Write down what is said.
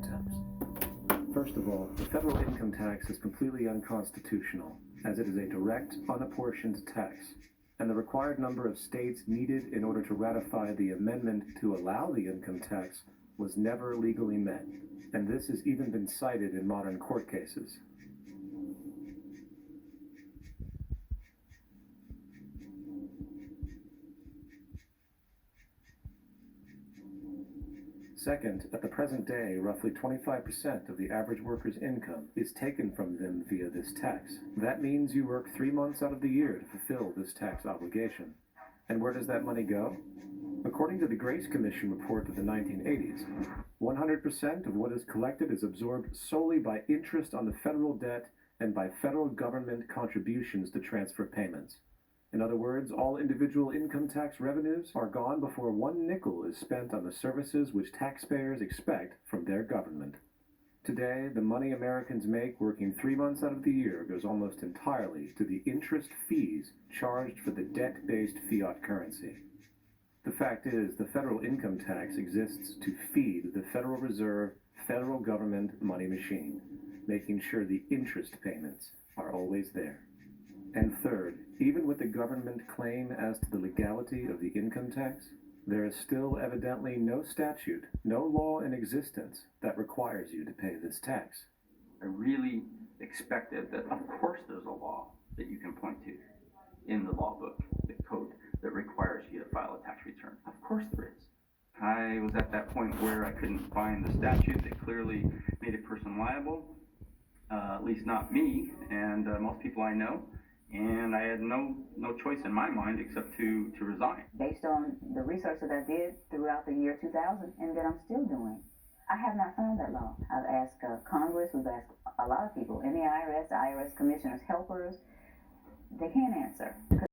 attempts. First of all, the federal income tax is completely unconstitutional, as it is a direct, unapportioned tax, and the required number of states needed in order to ratify the amendment to allow the income tax was never legally met, and this has even been cited in modern court cases. Second, at the present day, roughly 25% of the average worker's income is taken from them via this tax. That means you work 3 months out of the year to fulfill this tax obligation. And where does that money go? According to the Grace Commission report of the 1980s, 100% of what is collected is absorbed solely by interest on the federal debt and by federal government contributions to transfer payments. In other words, all individual income tax revenues are gone before 1 nickel is spent on the services which taxpayers expect from their government. Today, the money Americans make working 3 months out of the year goes almost entirely to the interest fees charged for the debt-based fiat currency. The fact is, the federal income tax exists to feed the Federal Reserve federal government money machine, making sure the interest payments are always there. And third, even with the government claim as to the legality of the income tax, there is still evidently no statute, no law in existence that requires you to pay this tax. I really expected that, of course, there's a law that you can point to in the law book, the code that requires you to file a tax return. Of course there is. I was at that point where I couldn't find the statute that clearly made a person liable, at least not me and most people I know. And I had no choice in my mind except to resign. Based on the research that I did throughout the year 2000 and that I'm still doing, I have not found that law. I've asked Congress, we've asked a lot of people in the IRS commissioners, helpers. They can't answer.